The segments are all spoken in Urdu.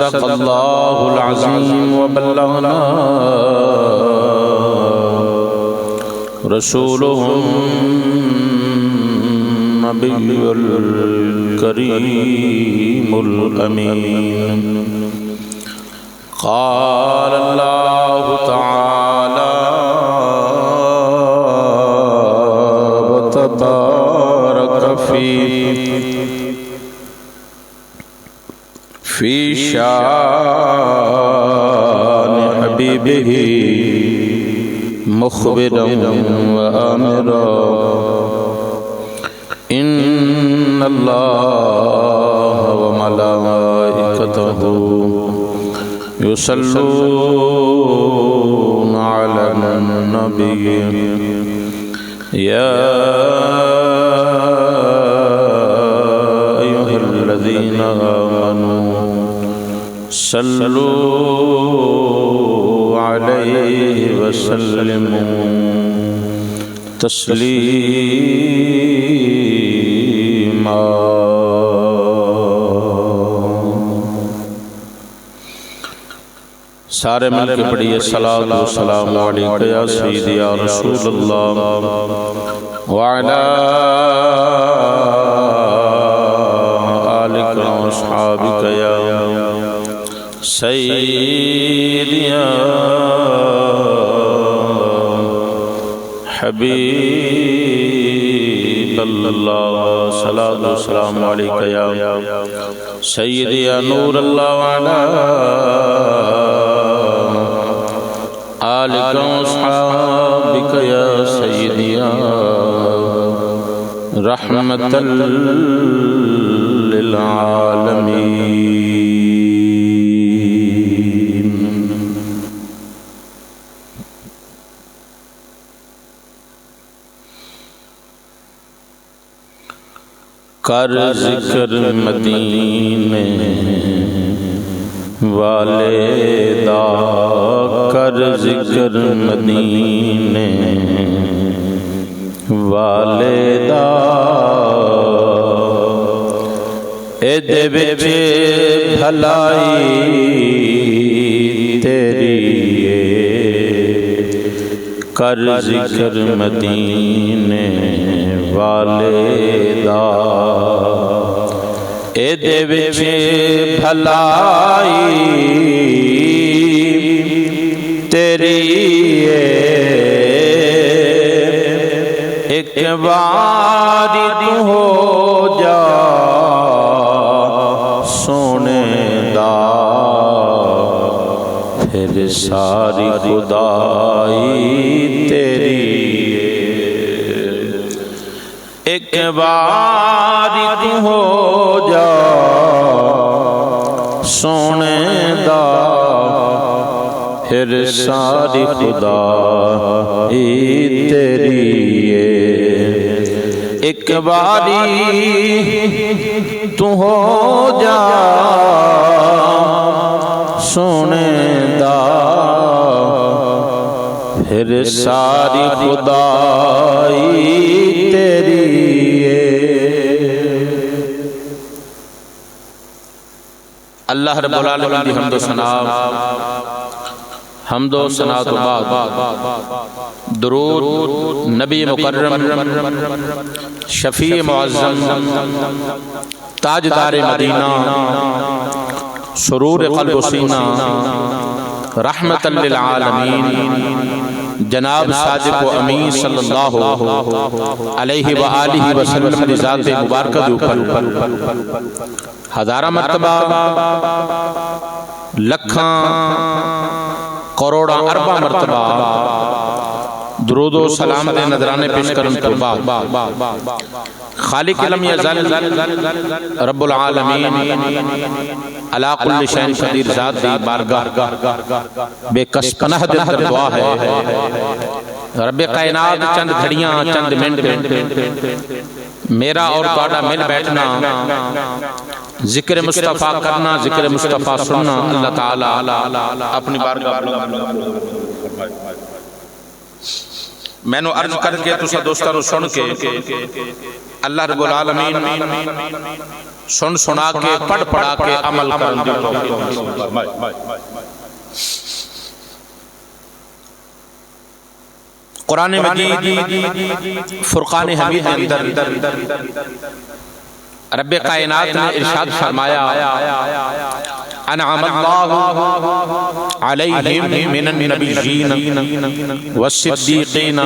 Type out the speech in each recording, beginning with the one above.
صدق اللہ العظیم وبلغنا رسولہ النبی الکریم الامین قال اللہ تعالی وتبارک فی شان حبیبہ مخبرا وآمرا ان اللہ وملائکتہ یصلون علی النبی یا ایھا الذین آمنوا صلوا علیہ وسلموا تسلیما سارے مل کے پڑھیے صلاۃ و سلام علیکہ یا سیدی یا رسول اللہ وعلی آلک و اصحابک یا سیدی یا حبیب اللہ صلاۃ و سلام علیکہ یا سیدی یا نور اللہ وعلی آلک و اصحابک یا سیدی یا رحمت للعالمین کر ذکر مدینے والے دا کر ذکر مدینے والے دا ایدے بچ بھلائی تیری کر ذکر مدینے والے دا ایدے بچ بھلائی تیری ایک باری تو ہو جا سونے دا پھر ساری خدائی تیری ایک باری تو ہو جا سونے دا پھر ساری خدائی تیری ایک باری تو ہو جا سونے دا پھر ساری خدائی تیری اللہ رب العالمین دی حمد و ثنا حمد و ثنا تو بعد درود نبی مکرم شفیع معظم تاجدار مدینہ سرور قلب و سینہ رحمت للعالمین جناب صادق و امین صلی اللہ علیہ وآلہ وسلم کی ذات مبارکہ اوپر ہزارہ مرتبہ لکھاں کروڑا اربع مرتبہ درود و سلام دے نظرانے پیش کرن تو بعد خالق علم یزال رب العالمین علی کل شیء قدیر ذات دی بارگاہ بے کس پناہ دے در دعا ہے رب کائنات چند گھڑیاں چند منٹ میرا اور تہاڈا مل بیٹھنا ذکر مصطفیٰ کرنا ذکر مصطفیٰ سننا اللہ تعالی اپنی بارگاہ میں نو عرض کر کے تسا دوستانو سن کے اللہ رب العالمین سن سنا کے پڑھ پڑھا کے عمل کرنے دی توفیق۔ قرآن مجید فرقان حمید اندر رب کائنات نے ارشاد فرمایا انعم اللہ علیہم من النبیین والصدیقین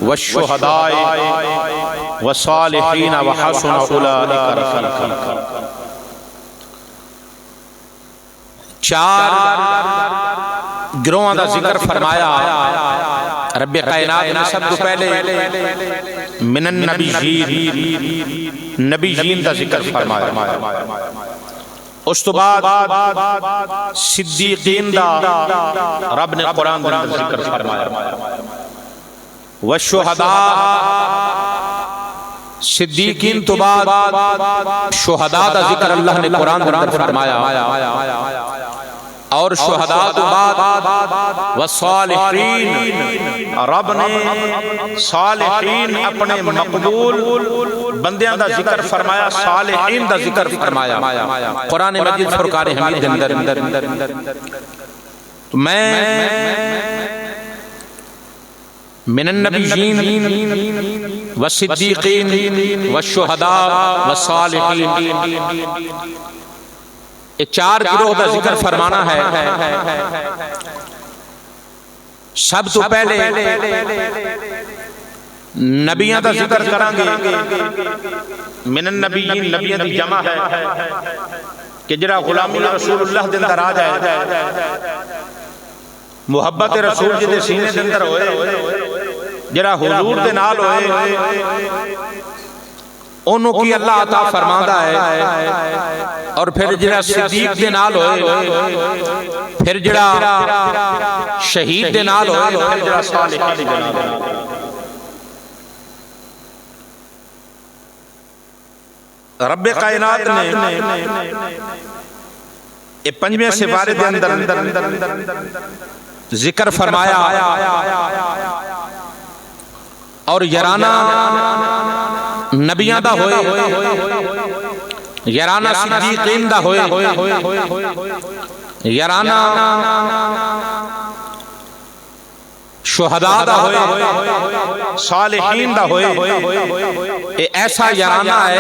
والشہداء والصالحین وحسن اولئک رفیقا۔ چار گروہاں دا ذکر فرمایا رب کائنات نے۔ سب تو پہلے من النبیین، نبیین دا ذکر فرمایا، اس تو بعد صدیقین دا رب نے قرآن دا ذکر فرمایا، والشہداء صدیقین تو بعد شہداء دا ذکر اللہ نے قرآن دا فرمایا، اور شہداء تو بعد والصالحین رب نے صالحین اپنے مقبول بندیاں دا ذکر فرمایا، صالحین دا ذکر فرمایا قرآن مجید فرقان حمید اندر۔ تو میں من النبیین والصدیقین والشہداء والصالحین، یہ چار گروہ دا ذکر فرمانا ہے۔ سب تو پہلے نبیوں دا ذکر کریں گے۔ من النبیین، نبیوں دی جمع ہے کہ جڑا غلامی رسول اللہ دے اندر آ جائے، محبت رسول جی دے سینے دے اندر ہوئے، جڑا حضور دے نال ہوئے، انہوں کی اللہ عطا فرماندہ ہے۔ اور پھر جڑا صدیق دے نال ہوئے، پھر جڑا شہید دے نال ہوئے، پھر جڑا صالح دے نال ہوئے۔ رب کائنات نے یہ پنجویں سپارے دے اندر ذکر فرمایا، اور یارانہ نبیاں دا ہوئے، یارانہ صدیقین دا ہوئے، یارانہ شہداء دا ہوئے، صالحین دا ہوئے۔ اے ایسا یارانہ ہے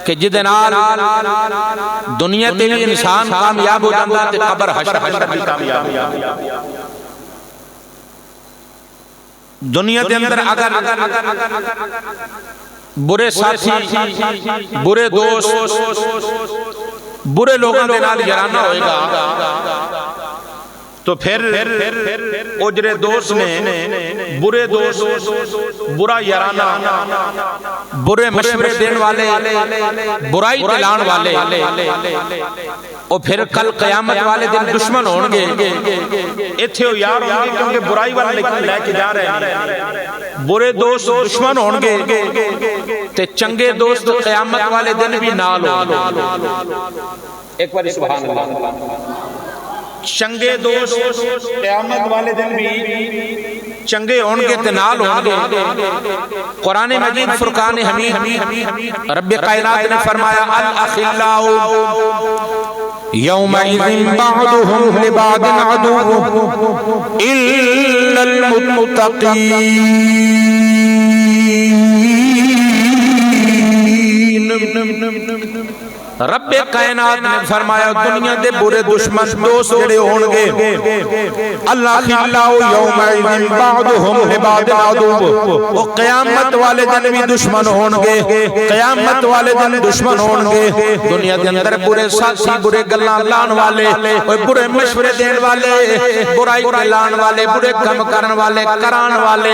کہ جدے نال دنیا تے بھی انسان کامیاب ہو جاتا تے قبر حشر بھی کامیاب ہو جاتا۔ دنیا دے اندر اگر برے ساتھی، برے دوست، برے لوگوں دے نال یارانہ ہوئے گا، تو پھر اجرے دوست نے برے دوست، برا یارانہ، برے مشورے دین والے، برائی دلان والے، اور پھر کل قیامت والے دن دشمن ہونگے۔ ایتھے ہو یار ہونگے کیونکہ برائی والے لے کے جا رہے ہیں، برے دوست دشمن ہونگے تے چنگے دوست قیامت والے دن بھی نال ہونگے۔ ایک بار سبحان اللہ۔ چنگے دوست قیامت والے دن بھی چنگے ہونگے تے نال ہونگے۔ قرآن مجید فرقان حمید رب کائنات نے فرمایا الاخلاء یومئذ بعضهم لبعض عدو الا المتقین۔ رب کائنات نے فرمایا دنیا دے برے دشمن دوست جڑے ہونگے، اللہ خلاء یومئذ بعضهم لبعض عدو، وہ قیامت والے دن بھی دشمن ہونگے، قیامت والے دن دشمن ہونگے۔ دنیا دے اندر برے ساتھی، برے گلاں لان والے، برے مشورے دین والے، برائی دلان والے، برے کم کرن والے، کران والے،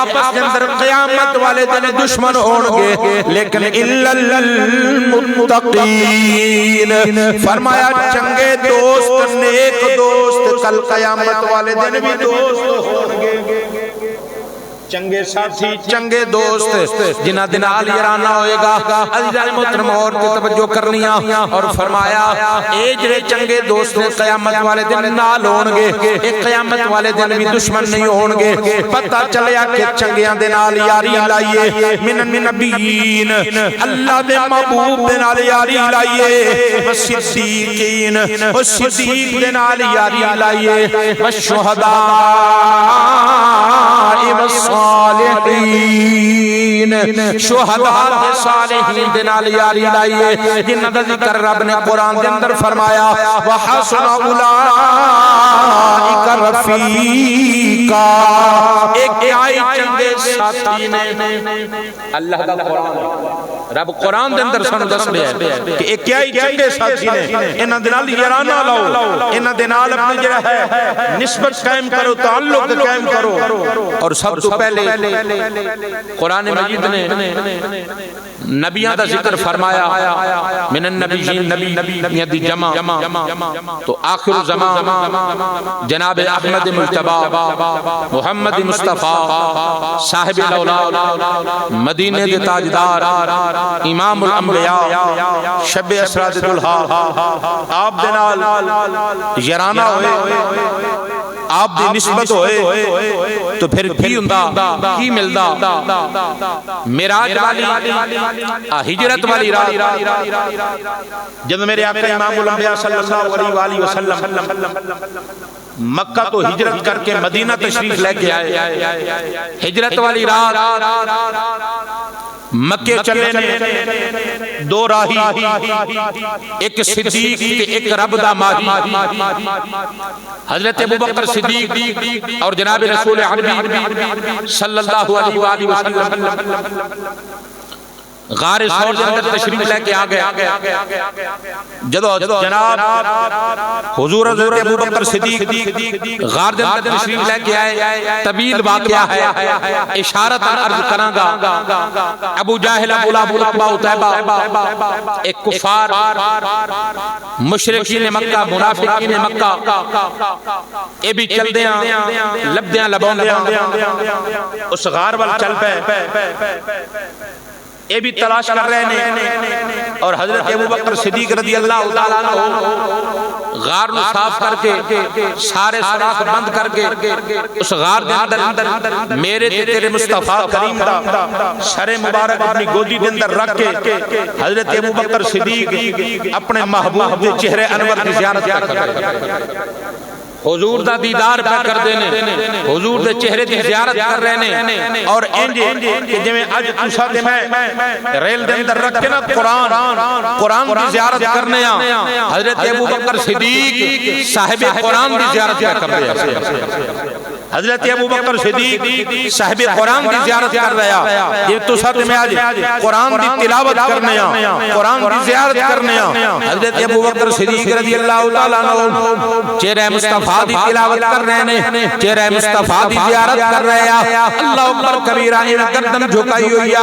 آپس کے اندر قیامت والے دن دشمن ہونگے، لیکن الا المتقین، فرمایا چنگے دوست، نیک دوست کل قیامت والے دن بھی دوست ہونگے۔ چنگے ساتھی چنگے دوست جنہ دن آل یارانہ ہوئے گا عزیزان محترم اور کی توجہ کرنیا اور فرمایا اے جڑے چنگے دوست قیامت والے دن نال ہونگے ایک قیامت والے دن بھی دشمن نہیں ہونگے پتہ چلیا کہ چنگیاں دن آل یاری لائیے من النبیین اللہ دے محبوب دن آل یاری لائیے والصدیقین والصدیق دن آل یاری لائیے والشہداء والصالحین شہداء صالحین دے نال یاری لائیے جنہ دا ذکر رب نے قرآن دے اندر فرمایا وحسن اولئک رفیقا ایک آئی چنگے ساتھی نے اللہ دا قرآن رب قرآن دے اندر سن دس لیا کہ ایک آئی چنگے ساتھی نے انہ دے نال یارانہ لاؤ انہ دے نال اپنی جڑا ہے نسبت قائم کرو تعلق قائم کرو اور سب تو پہلے قرآن مجید نے نبیاں دا ذکر فرمایا من النبیین نبی دی جمع تو آخر زمان جناب احمد مجتبی محمد مصطفیٰ صاحب الاولاد مدینے دے تاجدار امام الانبیاء شب اسرا دے دلہا آپ دے نال یارانہ ہوئے آپ دی نسبت ہوئے تو پھر کی ہندہ کی ملدہ معراج والی ہجرت والی رات جب میرے آقا امام الانبیاء صلی اللہ علیہ وسلم مکہ تو ہجرت کر کے مدینہ تشریف لے کے آئے ہجرت والی رات مکہ چلے نے دو راہی ایک صدیق ایک رب دا ماہی حضرت ابوبکر صدیق اور جناب رسول عربی صلی اللہ علیہ وآلہ وسلم غار سور کے اندر تشریف لے کے آگئے جدو جناب حضور حضرت ابوبکر صدیق غار دے اندر تشریف لے کے آئے طویل واقعہ ہے اشارت عرض کرانگا ابو جاہل ابو لہب ابو طیبہ ایک کفار مشرکین مکہ منافقین مکہ اے بھی چل دیاں لب دیاں لبون دیاں اس غار وال چل پہ اے بھی تلاش کر رہے ہیں اور حضرت ابوبکر صدیق رضی اللہ تعالیٰ عنہ غار نو صاف کر کے سارے سراخ بند کر کے اس غار دے اندر میرے تیرے مصطفیٰ کریم دا سر مبارک اپنی گودی دے اندر رکھ کے حضرت ابوبکر صدیق اپنے محبوب دے چہرے انور کی زیارت کر رہے حضور دا دیدار پہ کر دینے حضور دے چہرے دی زیارت کر رہے نے اور انجے کہ جویں اج تساں تے میں ریل دے اندر رکھ کے نا قرآن دی زیارت کرنے حضرت ابوبکر صدیق صاحب قرآن دی زیارت کر رہے ہیں حضرت ابوبکر صدیق صاحب قرآن دی زیارت کر رہا یہ تو ساتھ میں آج قرآن دی تلاوت کرنے قرآن دی زیارت کرنے حضرت ابوبکر صدیق رضی اللہ تعالیٰ عنہ چہرہ مصطفیٰ دی تلاوت کر رہے ہیں چہرہ مصطفیٰ دی زیارت کر رہے ہیں اللہ اکبر کبیرہ ان گردن جھکائی ہوئی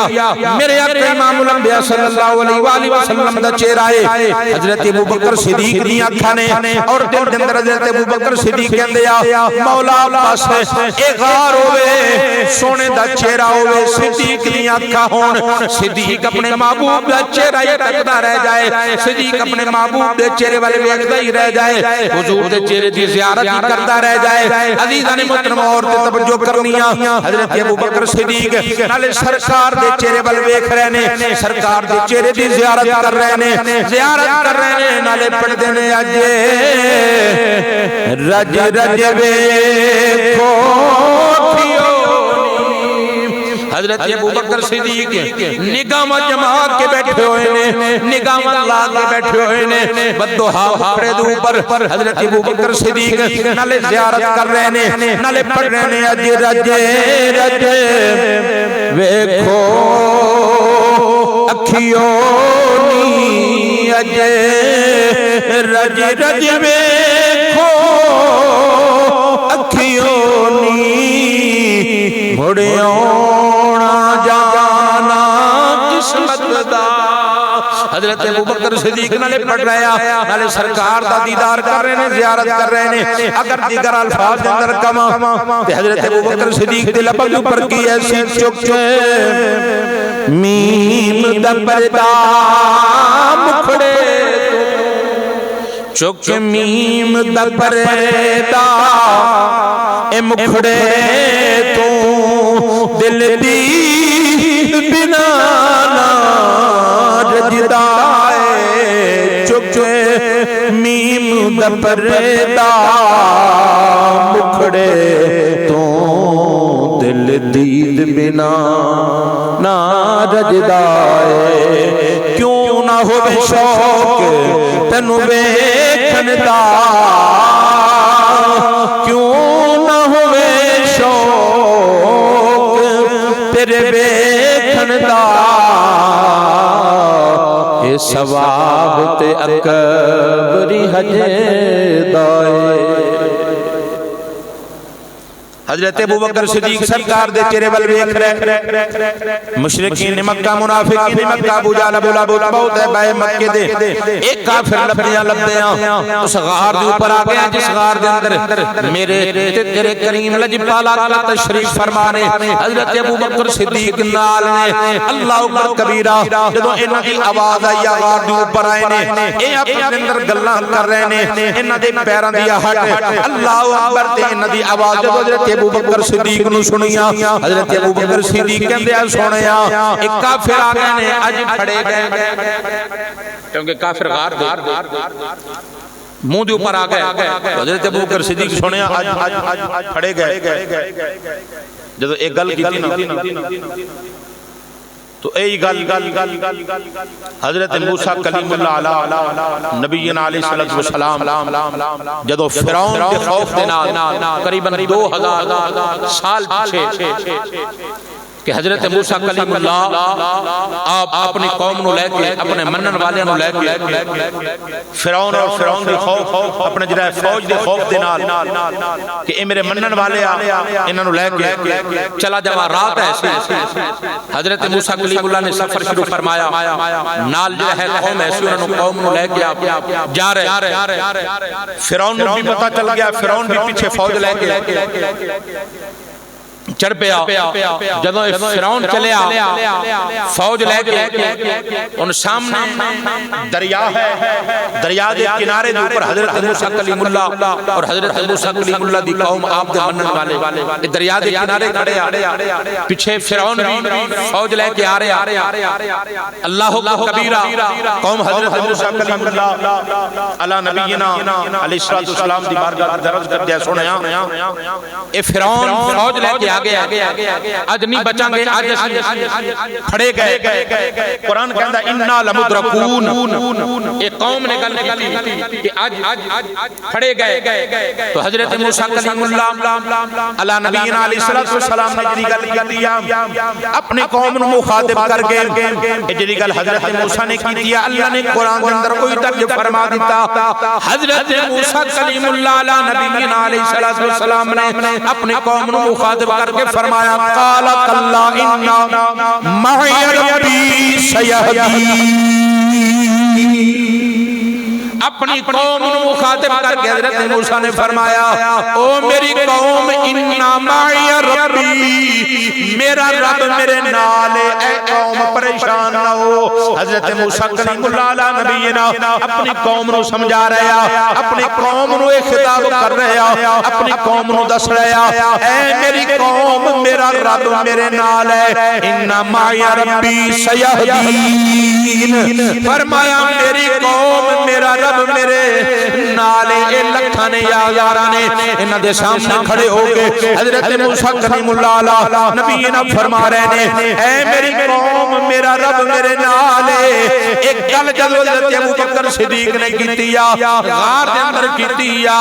میرے آقا امام الانبیاء صلی اللہ علیہ وآلہ وسلم دا چہرہ ہے حضرت ابوبکر صدیق دی آنکھانے اور دل دن حضرت ابوبکر صدیق کہندے مولا پاس ایک غار ہوئے سونے دا چہرہ ہوئے صدیق دی آنکھا ہون صدیق اپنے محبوب دا چہرہ یہ تکتا رہ جائے صدیق اپنے محبوب دے چہرے والے ویکتا ہی رہ جائے حضور دے چہرے دی زیارت ہی کرتا رہ جائے عزیزان محترم اور توجہ کرنیاں حضرت ابوبکر صدیق نالے سرکار دے چہرے والے ویکھ رہے نے سرکار دے چہرے دی زیارت کر رہے نے زیارت کر رہے نے نالے پڑھ دینے اجے رج رج ویکھو حضرت ابوبکر صدیق نگاہ جما کے بیٹھے ہوئے نے نگاہ لا کے بیٹھے ہوئے نے بدوہا پڑے دو اوپر حضرت ابوبکر صدیق نالے زیارت کر رہے نے نالے پڑھ رہے نے اج رج رج ویکھو اکھیوں نی اج رج رج ویکھو اکھیوں نی مڑیوں جانا قسمت دا حضرت ابوبکر صدیق نالے پڑھ رہے ہیں، نالے سرکار دا دیدار کر رہے ہیں، زیارت کر رہے ہیں۔ اگر دیگر الفاظ دے اندر کما تے حضرت ابوبکر صدیق دے لباں اوپر کی ایسی چک میم دا پردہ مکھڑے چک میم دا پردہ اے مکھڑے تو دل دی بنا نا رجدائے چک میم دا پردہ مکھڑے تو دل دید بنا نا رجدائے کیوں نہ ہوئے شوق تنو ویکھن دا کیوں نہ ہوئے شوق تیرے ویکھن دا اے ثواب تے اکبری حج دائے۔ حضرت ابوبکر صدیق سرکار دے چہرے ول ویکھ رہے، مشرکین مکہ منافقین مکہ ابو جہل ابو لہب بہت ہے بے مکے دے ایک کافر لبیاں لبدیاں اس غار دے اوپر آ گیا جس غار دے اندر میرے تیرے کریم لجپالا کا تشریف فرمانے حضرت ابوبکر صدیق نال نے اللہ اکبر کبیرہ جدوں انہاں دی آواز آئی غار دے اوپر آئے نے اے اپنے اندر گلاں کر رہے نے انہاں دے پیراں دی ہٹ اللہ اکبر تے انہاں دی آواز جدوں حضرت ابوبکر صدیق نو سنیا حضرت ابوبکر صدیق کہندے آ سنیا ایک کافر آ گئے نے اج پھڑے گئے کیونکہ کافر غار دے منہ دے اوپر آ گئے حضرت ابوبکر صدیق سنیا اج پھڑے گئے جدوں ایک گل کیتی نا تو ای گل حضرت موسیٰ کلیم اللہ علیہ نبینا علیہ السلام جدو فرعون کے خوف دینا قریباً 2000 سال پیچھے کہ حضرت موسیٰ کلیم اللہ آپ اپنی قوم نو لے کے اپنے منن والے نو لے کے فرعون اور فرعون دے خوف اپنے جڑا فوج دے خوف دے نال کہ اے میرے منن والے انہاں نو لے کے چلا جاواں رات ایسی حضرت موسیٰ کلیم اللہ نے سفر شروع فرمایا نال جو ہے قوم ایسی انہاں نو قوم نو لے کے جا رہے فرعون نو بھی پتہ چل گیا فرعون بھی پیچھے فوج لے کے چڑھ پیا جدوں فرعون چلیا فوج لے کے ان سامنے دریا ہے دریا دے کنارے دے اوپر حضرت موسیٰ کلیم اللہ اور حضرت موسیٰ کلیم اللہ دی قوم آپ دے منن والے دریا دے کنارے کھڑے پیچھے فرعون بھی فوج لے کے آ رہے اللہ کبیرہ قوم حضرت موسیٰ کلیم اللہ علی نبینا علیہ السلام دی بارگاہ درج کر دیا سنیا اے فرعون فوج لے کے آگے آج نہیں بچاں گے آج پھڑے گئے قرآن کہتا ہے انہا لمدرکون ایک قوم نے گل کی کہ آج پھڑے گئے تو حضرت موسیٰ کلیم اللہ علی نبینا علیہ السلام نے جنی گل کی دیا اپنے قوم نو مخاطب کر کے جنی گل حضرت موسیٰ نے کی دیا اللہ نے قرآن کے اندر کوئی درج فرما دیتا حضرت موسیٰ کلیم اللہ علی نبینا علیہ السلام نے اپنے قوم نو مخاطب کر کے فرمایا قال کلا ان معی ربی سیہدین اپنی قوم نو مخاطب کر کے حضرت موسیٰ نے فرمایا او میری قوم انا معی ربی میرا رب میرے نال اے قوم پریشان نہ ہو حضرت موسیٰ کلیم اللہ علیہ نبینا اپنی قوم نو سمجھا رہا اپنی قوم نو خطاب کر رہا اپنی قوم نو دس رہا اے میری قوم میرا رب میرے نال ہے انا معی ربی سیہدین فرمایا میری قوم میرا رب میرے نالے اے لکھاں نے یا ہزاراں نے انہاں دے سامنے کھڑے ہو گئے حضرت موسیٰ کلیم اللہ علیہ نبینا فرما رہے نے اے میری قوم میرا رب میرے نالے ایک گل جدو حضرت ابوبکر صدیق نے کیتیا غار دے اندر کیتیا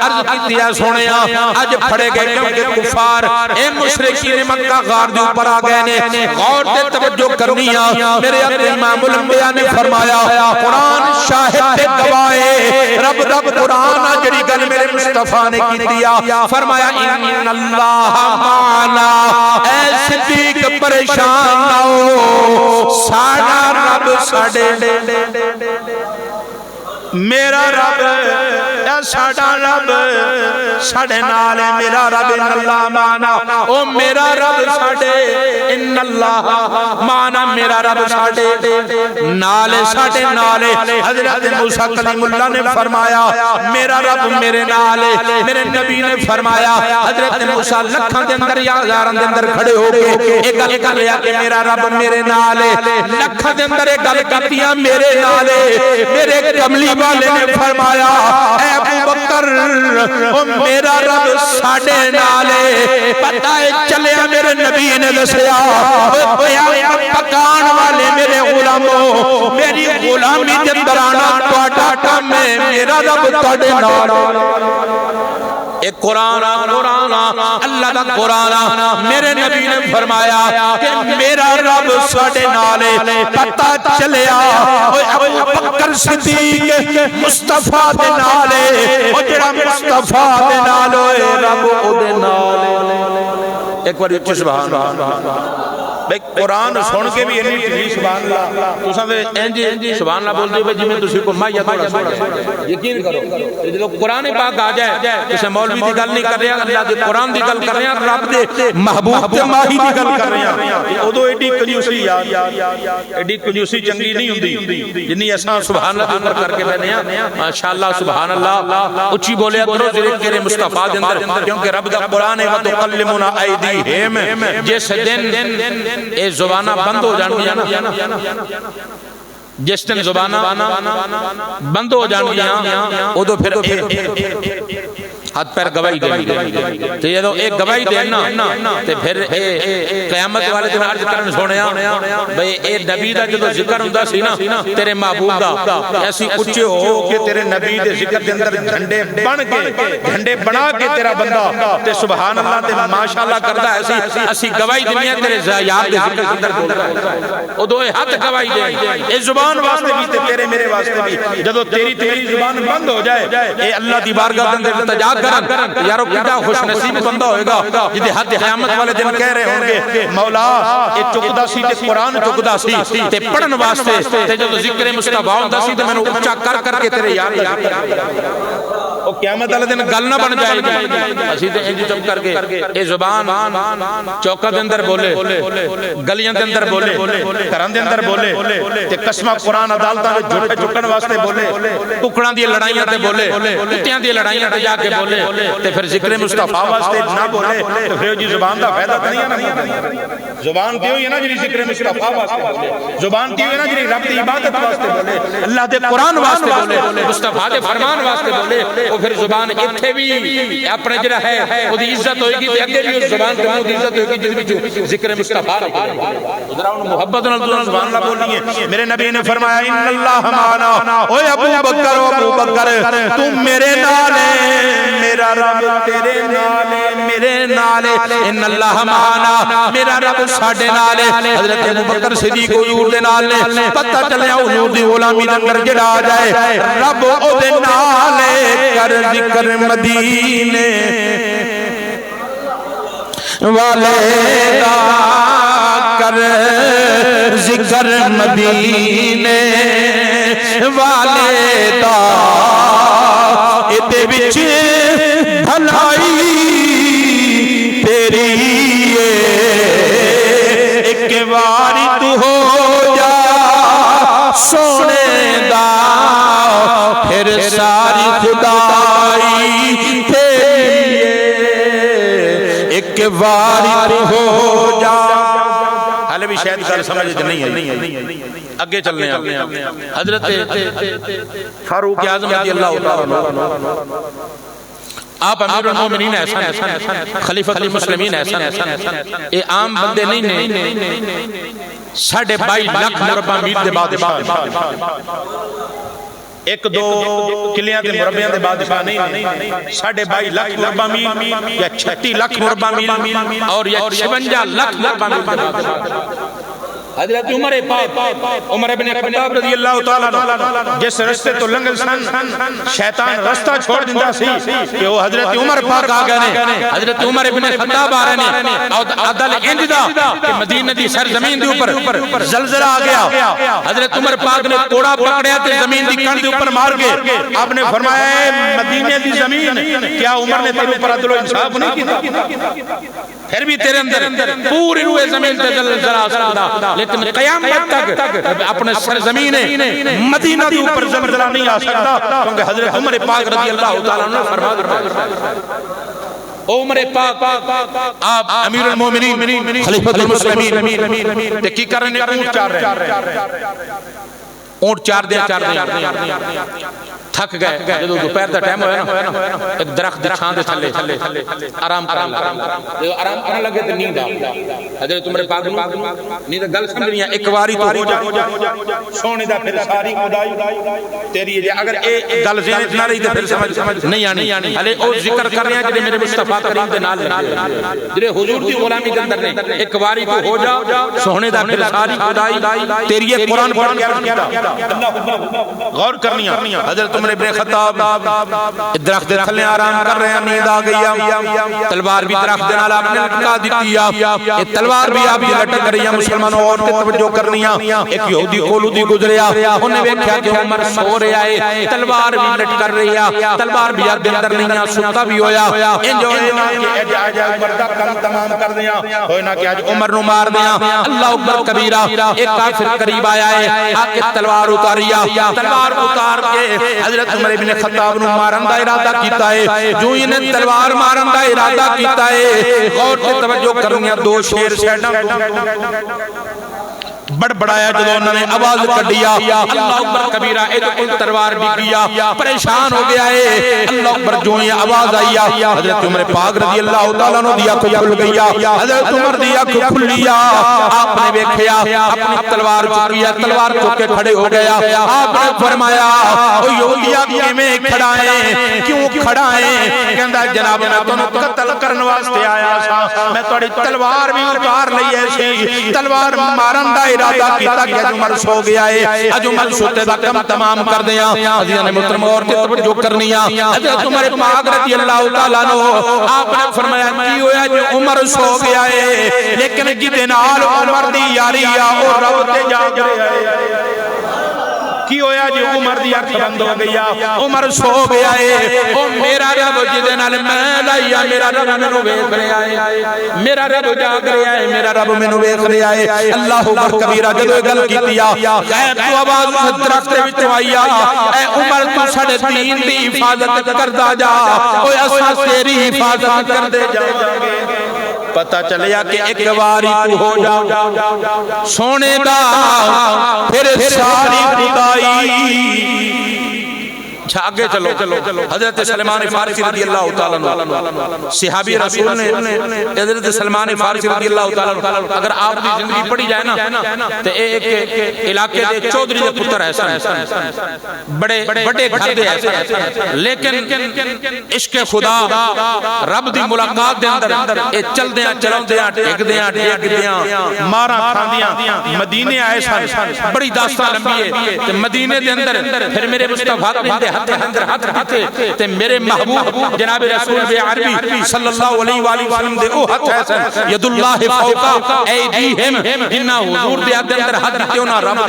عرض کیتیا سنیا اج پھڑے گئے کیونکہ کفار اے مشرکین مکہ غار دے اوپر آ گئے نے غور تے توجہ کرنی میرے امام الانبیاء نے فرمایا قرآن شاہد تے گواہ رب دا قرآن جڑی گل میرے مصطفیٰ نے کی دیا فرمایا ان اللہ معنا اے صدیق پریشان نہ ہو ساڑا رب ساڑے میرا رب اے ساڑا رب ساڑے نالے میرا رب ان اللہ معنا او میرا رب ساڑے ان اللہ معنا میرا رب ساڑے نالے ساڑے نالے حضرت موسیٰ کلیم اللہ نے فرمایا میرا رب میرے نالے میرے نبی نے فرمایا حضرت موسیٰ لکھاں دے اندر یا ہزاراں دے اندر کھڑے ہو کے ایک گل کر لیا کہ میرا رب میرے نالے لکھاں دے اندر ایک گل کیتیاں میرے نالے میرے کملی والے نے فرمایا اے ابو بکر او میرا رب ساڑے نالے پتہ چلیا میرے نبی نے دسیا پکان والے میرے غلاموں میری غلامی دے اندر آنا تواڈا کم ہے میرا رب تواڈے نال ایک قرآن اللہ دا قرآن میرے نبی نے فرمایا کہ میرا رب ساڑے نالے پتہ چلیا ابو بکر صدیق مصطفیٰ دے نالے او جڑا مصطفیٰ دے نالے رب او دے نالے ایک بار اچھے سبحان اللہ بھئی قرآن سن کے بھی انہی تھی سبحان اللہ تو سامنے انجی سبحان اللہ بول دے بھئی جی میں تسی کو مائیہ تھوڑا سوڑا یقین کرو جب قرآن پاک آ جائے اسے مولوی دی گل نہیں کر رہے ہیں اللہ دے قرآن دی گل کر رہے ہیں رب دے محبوب دے ماہی دی گل کر رہے ہیں ادو ایڈی کنیوسی ایڈی کنیوسی چنگی نہیں ہوندی جنہی ایسا سبحان اللہ دے کر کے بہنے ہیں ماشاءاللہ سبحان اللہ اچھی بولے ادرو ذرے کرے مصطفیٰ دے اندر کیونکہ رب دا قرآن ہے وَتُقَلِّمُنَا أَيْدِيهِمْ جس دن اے زبانہ بند ہو جان گیا نا جس دن زبانہ بند ہو جان گیا او تو پھر ہاتھ پیر گواہی دے تو یہ تو ایک گواہی دینا تے پھر قیامت والے دن عرض کرن سونیا بھئی اے نبی دا جدو ذکر ہوندا سی نا تیرے محبوب دا ایسی اچھے ہو کہ تیرے نبی دے ذکر دے اندر جھنڈے بن کے جھنڈے بنا کے تیرا بندہ تے سبحان اللہ تے ماشاءاللہ کردا ایسی اسی گواہی دنیا تیرے یاد دے ذکر دے اندر بولدا او دو ہاتھ گواہی دے اے زبان واسطے بھی تے تیرے میرے واسطے بھی جدو تیری زبان بند ہو جائے اے اللہ دی بارگاہ دے اندر التجا یارو کتا خوش نصیب بندہ ہوئے گا جدے حد قیامت والے دن کہہ رہے ہوں گے مولا اے چکدہ سی تے قرآن چکدہ سی تے پڑھن واسطے تے جب ذکر مصطفیٰ ہوندہ سی تے میں نے اچھا کر کے تیرے یاد او قیامت والے دن گل نہ بن جائے گی اسی تے انجی چپ کر کے اے زبان چوکہ دے اندر بولے گلیاں دے اندر بولے کران دے اندر بولے تے قسمہ قرآن عدالتہ میں جھوٹے چکن واسطے بولے ٹکڑاں دی لڑائیاں تے بولے کتیاں دی لڑائیاں تے جا کے بولے تے پھر ذکر مصطفیٰ واسطے نہ بولے تو پھر جی زبان دا فائدہ نہیں ہے زبان دیو یہ نا جی ذکر مصطفیٰ واسطے بولے زبان دیو یہ نا جی رب دی عبادت واسطے بولے اللہ دے قرآن واسطے بولے مصطفیٰ دے فرمان واسطے بولے وہ پھر زبان اتھے بھی اپنے جڑا ہے وہ دی عزت ہوئے گی تے اگے بھی اس زبان تے وہ دی عزت ہوئے گی جس بھی ذکر مصطفیٰ ادھر آؤں محبت نال زبان اللہ بولنی ہے میرے نبی نے فرمایا ان اللہ معنا اوے ابو بکر تو میرے نالے میرا رب تیرے نالے ان اللہ معنا میرا رب ساڑے نالے حضرت ابو بکر صدیق حضور دے نالے پتہ چلیا حضور دی غلامی دے اندر جڑا آ جائے رب او دے نالے کر ذکر مدینے والے دا کر ذکر مدینے والے دا ادھے بچ بھلائی تیری ایک باری تو ہو جا سونے دا پھر ساری خدائی تیری ایک باری تو ہو جا حالے بھی شاید گل سمجھ نہیں ہے اگے چلنے ہیں حضرت فاروق اعظم رضی اللہ تعالیٰ آپ امیر المومنین احسان خلیفۃ المسلمین احسان اے عام بندے نہیں نے 22.5 لاکھ مربع میل دے بادشاہ ایک دو کلیاں دے مربعیاں دے بادشاہ نہیں 22.5 لاکھ مربع میل یا 36 لاکھ مربع میل اور یا 56 لاکھ مربع میل دے بادشاہ حضرت عمر ابن خطاب رضی اللہ تعالیٰ عنہ جس رستے تو لنگل سن شیطان رستہ چھوڑ دیتا سی کہ وہ حضرت عمر پاک آگئے نے حضرت عمر ابن خطاب آ رہے نے عدل اندہ کہ مدینہ دی سرزمین دی اوپر زلزلہ آ گیا حضرت عمر پاک نے کوڑا پکڑیا تے زمین دی کن دی اوپر مار کے آپ نے فرمایا ہے مدینہ دی زمین کیا عمر نے تیرے اوپر عدل و انصاف نہیں کیتا پھر بھی تیرے اندر پوری روئے زمین تے زلزلہ آسکتا لیکن قیامت تک اپنے سرزمین مدینہ دی اوپر زلزلہ نہیں آ سکتا کیونکہ حضرت عمر پاک رضی اللہ تعالیٰ عنہ فرما دیا عمر پاک آپ امیر المومنین خلیفۃ المسلمین تے کی کر رہے ہیں اونٹ چار رہے ہیں اونٹ چار دیا تھک گئے جدو دوپہر دا ٹائم ہویا نا ایک درخت دی چھاں دے تھلے آرام کرنے لگے تے نیند آ حضرت عمر پاک نیند گل سمجھ نہیں ایک واری تو ہو جا سونے دا پھر ساری خدائی تیری اگر اے گل ذہن نہ رہی تے پھر سمجھ نہیں آنی ہلے او ذکر کر رہے ہیں کہ میرے مصطفیٰ کریم دے نال جڑے حضور دی غلامی دے اندر نے ایک واری تو ہو جا سونے دا پھر ساری خدائی تیری یہ قرآن پڑھ کے غور کرنی حضرت عمر ابن خطاب درخت دے تھلے آرام کر رہے ہیں نیند آ گئی تلوار بھی درخت دے نال آپ نے لٹکا دیتی یہ تلوار بھی آپ یہ لٹک رہی ہے مسلمانوں اور توجہ کرنی ایک یہودی کولودی گزریا انہیں دیکھا کہ عمر سو رہا ہے تلوار بھی لٹ کر رہی ہے تلوار بھی آپ دے اندر نہیں ہے ستا بھی ہویا انجو کہ آج عمر دا کم تمام کر دیا ہوئے نا کہ آج عمر نو مار دیا اللہ اکبر کبیرہ ایک کافر قریب آیا ہے آکے تلوار اتاریا تلوار اتار کے حضرت عمر ابن خطاب نو مارن دا ارادہ کیتا ہے جو انہیں تلوار مارن دا ارادہ کیتا ہے غور سے توجہ کرنیا دو شیر سیڈا بڑھایا جدو انہوں نے آواز کڈیا اللہ اکبر کبیرہ ایک تلوار بھی گیا پریشان ہو گیا ہے اللہ اکبر جو یہ آواز آئی حضرت عمر پاک رضی اللہ تعالیٰ نے دیا کو کھل گیا حضرت عمر دیا کو کھل لیا آپ نے بیکھیا اپنی تلوار چکیا تلوار چکے کھڑے ہو گیا آپ نے فرمایا او یہودیا کہ میں کھڑا ہے کیوں کھڑا ہے کہندہ جناب میں تو قتل کرنے واسطے آیا سا میں توڑی تلوار بھی اتار لئی ایسی تلوار مارن دا ارادہ کیتا کہ عمر سو گیا ہے عمر سوتے دا کم تمام کر دیا عزیزان محترم اور توجہ کرنی حضرت عمر پاک رضی اللہ تعالیٰ عنہ آپ نے فرمایا کی ہویا جو عمر سو گیا ہے لیکن جدے نال عمر دی یاری اور رب تے جاگ رہا ہے کی ہویا جو عمر دی اکھ بند ہو گیا عمر سو گیا ہے او میرا رب جدے نال میں لائیا میرا رب مینوں ویکھ رہا ہے میرا رب جاگ رہا ہے میرا رب مینوں ویکھ رہا ہے اللہ اکبر کبیرہ جدوں گل کیتی غیب تو آواز درخت وچ آئی اے عمر تو ساڈے دین دی حفاظت کردا جا اوے اساں تیری حفاظت کردے جاواں گے پتہ چلیا کہ ایک واری تو ہو جا سونے دا پھر ساری خدائی آگے چلو حضرت سلمان فارسی رضی اللہ تعالیٰ عنہ صحابی رسول نے حضرت سلمان فارسی رضی اللہ تعالیٰ عنہ اگر آپ کی زندگی پڑھی جائے نا تو ایک علاقے دے چودری دے پتر ایسا بڑے گھر دے ایسا لیکن عشق خدا رب دی ملاقات دے اندر اے چل دیاں چلاؤں دیاں ٹیک دیاں مارا کھان دیاں مدینے آئے سن بڑی داستان لمبی ہے مدینے دے اندر پھر میرے مصطفیٰ دے ہاتھ تے میرے محبوب جناب رسول بے عربی صلی اللہ علیہ وآلہ وسلم دے او ہاتھ ہے ید اللہ فوقا ایدیہم جنہ حضور دے ہاتھ اندر ہاتھ کیوں نہ رب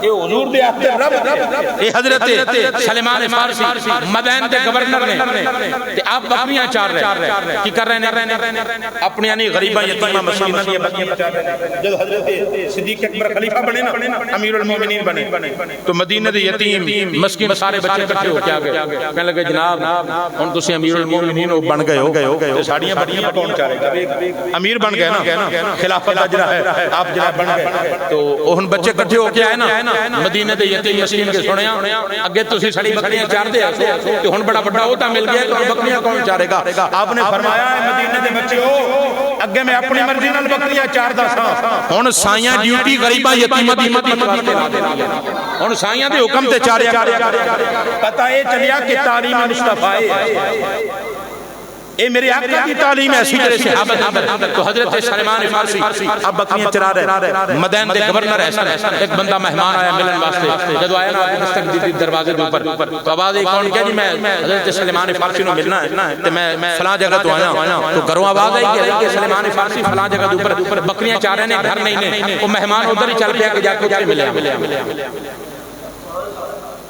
اے حضور دے ہاتھ رب اے حضرت سلمان فارسی مدین دے گورنر نے تے آپ بکریاں چار رہے کی کر رہے ہیں اپنی یعنی غریبہ یتیمہ مسکینہ یہ بکریاں چار رہے جب حضرت صدیق اکبر خلیفہ بنے نا امیر المومنین بنے تو مدینہ دے یتیم مسکین سارے بچے کٹھے ہو کے آگے کہنے لگے جناب ہن تسی امیر المومنین بن گئے ہو ساڑیاں بڑیاں کون چاہ رہے امیر بن گئے نا خلافت اجرا ہے آپ جناب بن گئے تو ہن بچے کٹھے ہو کے آئے نا مدینے دے یتیم مسکین کے سنیا اگے تسی ساڑی بکریاں چار دے تو ہن بڑا بڑا ہوتا مل گیا تو بکریاں کون چارے گا آپ نے فرمایا ہے مدینے دے بچے ہو اگے میں اپنی مرضی نال بکریاں چار دا سا ہن سائیاں ڈیوٹی غریباں یتیماں دی مدد ہن سائیاں دے حکم تے چارے پتہ یہ چلیا کہ تعلیم مصطفیٰ اے میرے آقا کی تعلیم ایسی میرے صحابہ تو حضرت سلیمان فارسی اب بکریاں چرا رہے مدین دے گورنر ایسا ایک بندہ مہمان آیا ملن واسطے جب آیا نا مستقبل دروازے دے اوپر تو آواز ایک کون کہا جی میں حضرت سلیمان فارسی نو ملنا ہے تے میں فلاں جگہ تو آیا تو گھروں آواز آئی کہ سلیمان فارسی فلاں جگہ دے اوپر بکریاں چار رہے نے گھر نہیں نے وہ مہمان ادھر ہی چل پیا کہ جا کے ملیا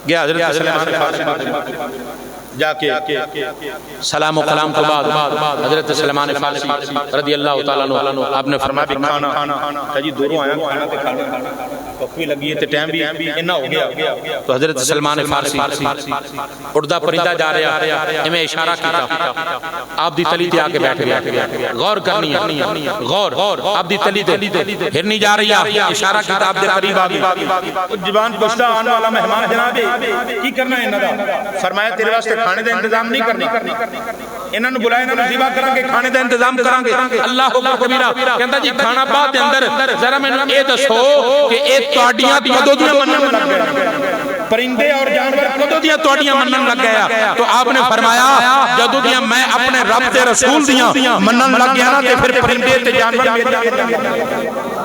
گیا حضرت سلیمان فارسی جا کے سلام و کلام کے بعد حضرت سلیمان فارسی رضی اللہ تعالیٰ عنہ آپ نے فرمایا بھی کھانا جی دوروں آیا کھانا تے کھانا وقت بھی لگی ہے تے ٹائم بھی انہا ہو گیا تو حضرت سلیمان فارسی اڑدا پرندہ جا رہا ہمیں اشارہ کیتا آپ دی تلی تے آکے بیٹھ گیا غور کرنی ہے غور آپ دی تلی تے ہرنی جا رہی ہے اشارہ کیتا آپ دے قریب آگے جوان پشتہ آنے والا مہمان جناب کی کرنا ہے انہوں دا فرمایا تیرے واسطے کھانے دا انتظام نہیں کرنا انہوں نے بلایا انہوں نے زیبا کرا کہ کھانے دا انتظام کرا گے اللہ اکبر کبیرہ کہتا جی کھانا بعد دے اندر ذرا میں اے دسو کہ اے توڑیاں کدو دیاں منن لگ گیا پرندے اور جانور کدو دیاں توڑیاں منن لگ گیا تو آپ نے فرمایا جدو دیاں میں اپنے رب تے رسول دیاں منن لگ گیا نا تے پھر پرندے تے جانور میرے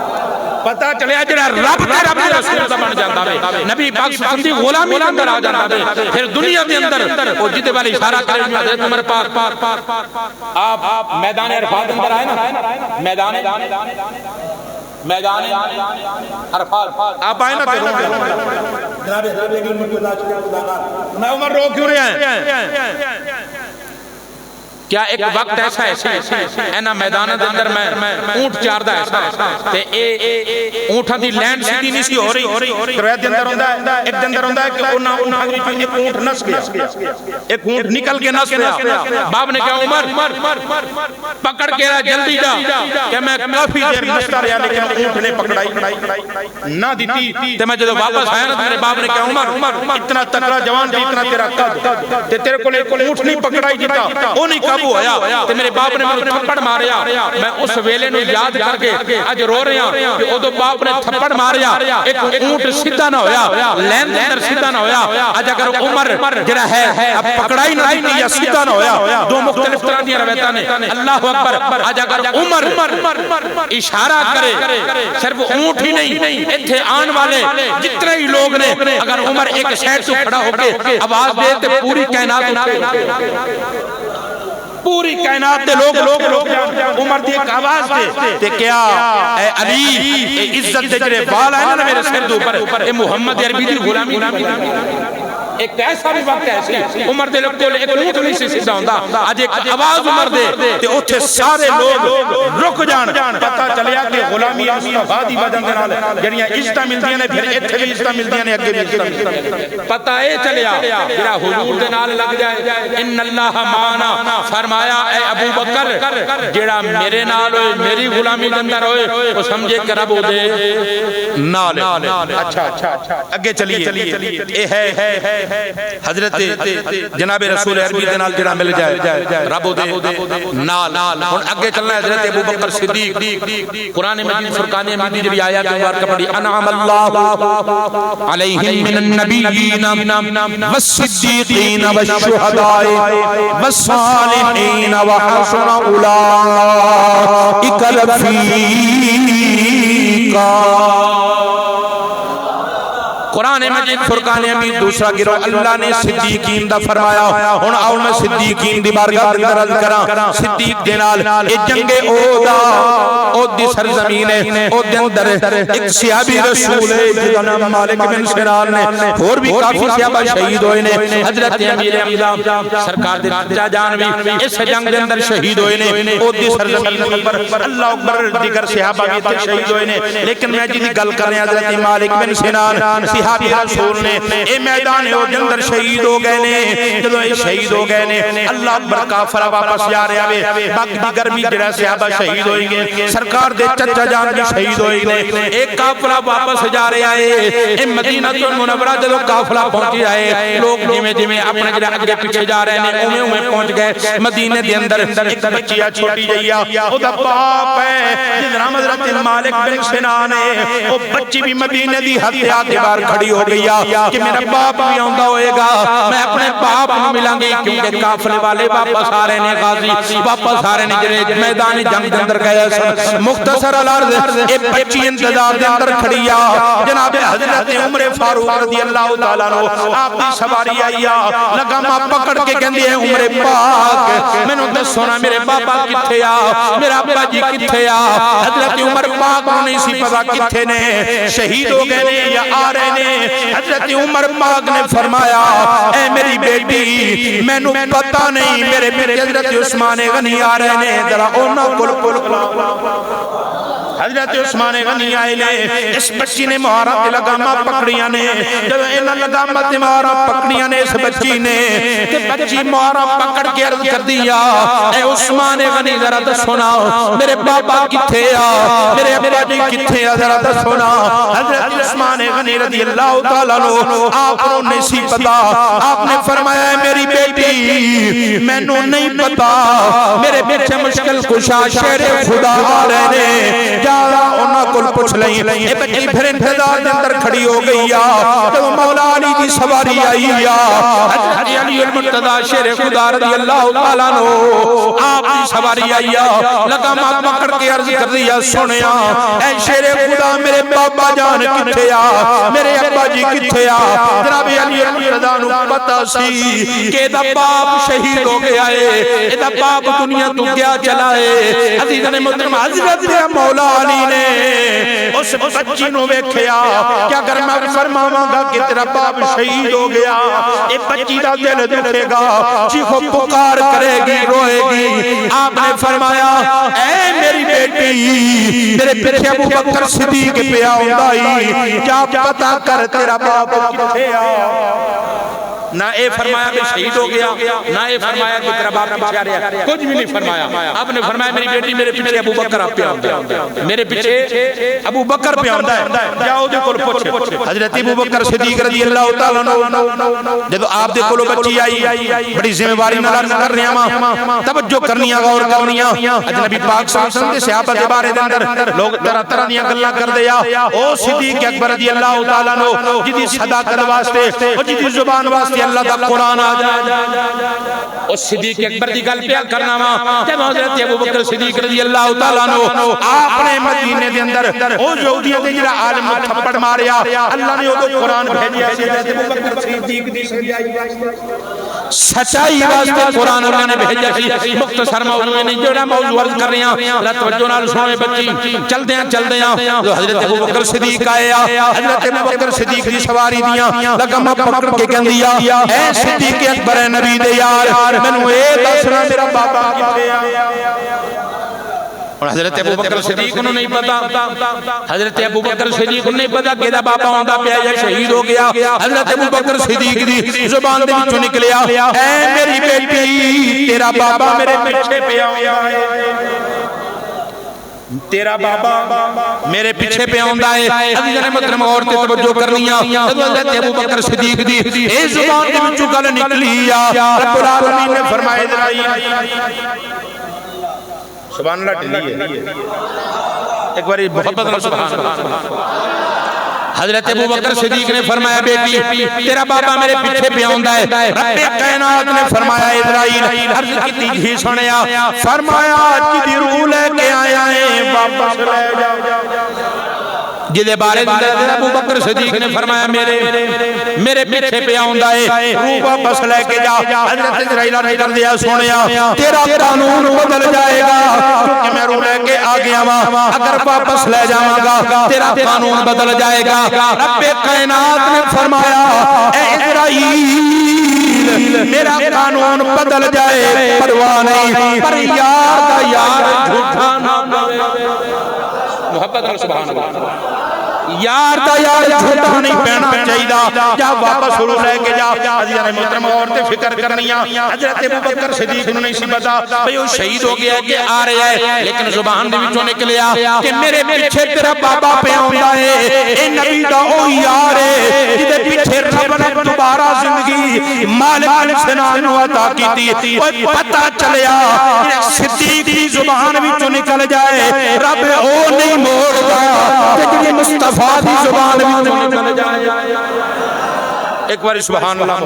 پتہ چلیا جڑا رب تے رب رسول دا بن جاندا ہے نبی پاک صلی اللہ علیہ وسلم غلامی دے اندر آ جاندا ہے پھر دنیا دے اندر او جدے والے اشارہ کرے حضرت عمر پاک آپ میدان عرفات اندر آئے نا میدان عرفات آپ آئے نا جناب میں عمر رو کیوں رہے ہیں کیا ایک وقت ایسا ہے اینا میدان دے اندر میں اونٹ چاردہ ایسا تے اونٹاں دی لینڈ سیدھی نہیں سی ہو رہی روایت دے اندر ہوندا ہے ایک دے اندر ہوندا ہے کہ اونا اونٹاں دی ایک اونٹ نس گیا ایک اونٹ نکل کے نس گیا باپ نے کہا عمر پکڑ کے جلدی جا کہ میں کافی دیر نستا رہا لیکن اونٹ نے پکڑائی نہ دیتی تے میں جب واپس آیا نا میرے باپ نے کہا عمر اتنا تکڑا جوان بھی اتنا تیرا قد تے تیرے کو اونٹ نہیں پکڑائی دیتا وہ نہیں قابو ہویا تے میرے باپ نے مجھے تھپڑ ماریا میں اس ویلے نو یاد کر کے اج رو رہا کہ ادو باپ نے تھپڑ ماریا ایک اونٹ سیدھا نہ ہویا لین اندر سیدھا نہ ہویا اج اگر عمر جڑا ہے اب پکڑائی نہ دیتی یا سیدھا نہ ہویا دو مختلف طرح دی روایتاں نے اللہ اکبر اج اگر عمر اشارہ کرے صرف اونٹ ہی نہیں ایتھے آن والے جتنے ہی لوگ نے اگر عمر ایک سائیڈ سے کھڑا ہو کے آواز دے تے پوری کائنات پوری کائنات دے لوگ عمر دی ایک آواز دے تے کیا اے علی اے عزت دے جڑے بال آئے نا میرے سر دے اوپر اے محمد عربی دی غلامی ایک ایسا بھی وقت ہے عمر دے لوگ ایک اونٹ نہیں سی سیدھا ہوندا اج ایک آواز عمر دے تے اوتھے سارے لوگ رک جان پتہ چلیا کہ غلامی مصطفی دی وجہ دے نال جڑیاں عزتاں ملدیاں نے پھر ایتھے بھی عزتاں ملدیاں نے اگے بھی عزتاں ملدیاں پتہ اے چلیا جڑا حضور دے نال لگ جائے ان اللہ معنا فرمایا اے ابو بکر جڑا میرے نال ہوئے میری غلامی دے اندر ہوئے وہ سمجھے کہ رب دے نال اچھا اگے چلیے اے ہے حضرت جناب رسول عربی دے نال جڑا مل جائے رب دے نال ہن اگے چلنا ہے حضرت ابو بکر صدیق قرآن مجید فرقان حمید جڑی آیات مبارکہ پڑھی انعم اللہ علیہم من النبیین والصدیقین والشہداء والصالحین وحسن اولئک رفیقا قرآن مجید فرقان حمید دوسرا گروہ اللہ نے صدیقین دا فرمایا ہن آؤ میں صدیقین دی بارگاہ دے اندر عرض کراں صدیق دے نال اے جنگ احد دی سرزمین ہے او دے اندر ایک صحابی رسول ہے جدا نام مالک بن سنان نے اور بھی کافی صحابہ شہید ہوئے نے حضرت امیر حمزہ سرکار دے چچا جان بھی اس جنگ دے اندر شہید ہوئے نے او دی سرزمین پر اللہ اکبر دیگر صحابہ بھی تے شہید ہوئے نے لیکن میں جی دی گل کر رہا حضرت مالک بن سنان صحابی رسول نے اے میدان احد اندر شہید ہو گئے نے جدوں اے شہید ہو گئے نے اللہ اکبر کافر واپس جا رہا ہے باقی دیگر بھی جڑا صحابہ شہید ہوئیں گے سرکار دے چچا جان بھی شہید ہوئے نے ایک قافلہ واپس جا رہا ہے اے مدینہ المنورہ جدوں قافلہ پہنچ جائے لوگ جویں اپنے جڑا اگے پیچھے جا رہے ہیں اوویں پہنچ گئے مدینے دے اندر ایک بچیا چھوٹی جیا او دا باپ ہے جس نام حضرت مالک بن سنان ہے او بچی بھی مدینے دی حد آ کے باہر کھڑی ہو گئی کہ میرا باپ بھی آندا ہوئے گا, میں اپنے باپ کو ملاں گی, کیونکہ قافلے والے واپس آ رہے ہیں, غازی واپس آ رہے ہیں جڑے میدان جنگ دے اندر گئے سن. مختصر العرض ایک بچی انتظار دے اندر کھڑی آ, جناب حضرت عمر فاروق رضی اللہ تعالیٰ عنہ آپ دی سواری آئی آ, لگامہ پکڑ کے کہندی ہے عمر پاک میں نے دسو نا میرے بابا کتھے آ, میرا ابا جی کتھے آ. حضرت عمر پاک کو نہیں سی پتا کتھے نے, شہید ہو گئے نے یا آ رہے نے. حضرت عمر پاک نے فرمایا اے میری بیٹی میں نو پتا نہیں, میرے حضرت عثمان غنی آ رہے نے, ذرا اونا حضرت عثمان غنی آئے لے. اس بچی نے مہارت لگامہ پکڑیاں نے, جب انہاں لگامت مہارت پکڑیاں نے اس بچی نے, کہ بچی مہارت پکڑ کے عرض کر دیا اے عثمان غنی ذرا دسونا میرے بابا کتھے آ, میرے ابا جی کتھے آ, ذرا دسونا. حضرت عثمان غنی رضی اللہ تعالیٰ عنہ آپ کو نہیں سی پتا, آپ نے فرمایا ہے میری بیٹی میں نو نہیں پتا, میرے پیچھے مشکل کشا شیر خدا آ رہے نے, انہاں کل پوچھ لیں. یہ بچی پھر انتظار دے اندر کھڑی ہو گئی آ, تو مولا علی دی سواری آئی آ, حضرت علی المرتضی شیر خدا رضی اللہ تعالیٰ عنہ آپ دی سواری آئی آ, لگامہ پکڑ کے عرض کر دیا سنیا اے شیر خدا میرے بابا جان کتھے آ, میرے ابا جی کتھے آ. جناب علی المرتضی نو پتا سی کہ دا باپ شہید ہو گیا ہے, دا باپ دنیا تو کیا چلا ہے. عزیزاں محترم حضرت مولا علی نے اس بچی نو ویکھیا کہ اگر میں فرماواں گا کہ تیرا باپ شہید ہو گیا, اے بچی دا دل دکھے گا, چیخو پکار کرے گی, روئے گی. آپ نے فرمایا اے میری بیٹی میرے پیچھے ابو بکر صدیق پہ آؤں, کیا پتا کر تیرا باپ کتھے آ. نہ اے فرمایا کہ شہید ہو گیا, نہ اے فرمایا کہ تیرا باپ پیچھے آ رہا ہے, کچھ بھی نہیں فرمایا. آپ نے فرمایا میری بیٹی میرے پیچھے ابو بکر آپ پہ آندا ہے, میرے پیچھے ابو بکر پہ آندا ہے, جاؤ دے کول پوچھ. حضرت ابو بکر صدیق رضی اللہ تعالیٰ عنہ جب آپ دے کول بچی آئی, بڑی ذمہ داری نال کر رہے ہاں, توجہ کرنی غور کرنی. نبی پاک صلی اللہ علیہ وسلم دے صحابہ دے بارے دے اندر لوگ طرح طرح دیاں گلاں کر دیا. او صدیق اکبر رضی اللہ تعالیٰ عنہ جدی صداقت واسطے او جدی زبان واسطے اللہ دا قرآن آ جائے. اس صدیق اکبر دی گل پیا کرنا وا, جب حضرت ابو بکر صدیق رضی اللہ تعالیٰ عنہ آپ نے مدینے دے اندر او یہودیاں دے جڑا عالم نو تھپڑ ماریا, اللہ نے او قرآن بھیجیا. حضرت ابو بکر صدیق دی سچائی واسطے قرآن اللہ نے بھیجا سی. مختصر موضوع نہیں جڑا موضوع عرض کر رہے ہیں, توجہ نال سنو بچی. چلدے ہیں حضرت ابو بکر صدیق آئے, حضرت ابو بکر صدیق دی سواری دیاں لگامہ پکڑ کے کہندی اے صدیق اکبر نبی دے یار مینوں اے دسنا میرا بابا کتھے آ. اور حضرت ابو بکر صدیق کو نہیں پتا, حضرت ابو بکر صدیق کو نہیں پتا کہ دا بابا آندا پیا یا شہید ہو گیا. حضرت ابو بکر صدیق دی زبان دے وچوں نکلیا اے میری بیٹی تیرا بابا میرے پیچھے پہ آندا ہے, تیرا بابا میرے پیچھے پہ آندا ہے. عزیزاں محترم غور تے توجہ کرنی آ, حضرت ابو بکر صدیق دی اے زبان دے وچوں گل نکلی آ, رب العالمین نے فرمایا سبحان اللہ ٹھلی ہے. ایک باری محبت اللہ سبحان اللہ. حضرت ابو بکر صدیق نے فرمایا بیٹی تیرا بابا میرے پیچھے پہ آندا ہے. رب کائنات نے فرمایا اسرائیل عرض کیتی جی سنیا, فرمایا جدی روح لے کے آیا ہے واپس لے جا. جدے بارے ابو بکر صدیق نے فرمایا میرے پیچھے پہ آندا ہے, روح واپس لے کے جا. حضرت اسرائیل نے کر دیا سنیا تیرا قانون بدل جائے گا, کیونکہ میں روح لے کے آ گیا ہاں, اگر واپس لے جاواں گا تیرا قانون بدل جائے گا. رب کائنات نے فرمایا اے اسرائیل میرا قانون بدل جائے پرواہ نہیں, پر یار دا یار جھوٹا نہ بنے. محبت اللہ سبحان اللہ. یار دا یار جھوٹا نہیں پہنا چاہیے, جا واپس روح لے کے جا. عزیزاں محترم عورتیں فکر کرنیاں, حضرت ابو بکر صدیق نے نہیں سی پتا بھئی وہ شہید ہو گیا کہ آ رہا ہے, لیکن زبان دے وچوں نکلیا کہ میرے پیچھے تیرا بابا پہ آندا ہے. اے نبی دا او یار ہے جدے پیچھے رب نے دوبارہ زندگی مالک سنان نو عطا کیتی. اوے پتہ چلیا صدیق دی زبان وچوں نکل جائے رب او نہیں موڑدا کہ مصطفی مصطفیٰ دی زبان بھی چلے جائے. ایک بار سبحان اللہ.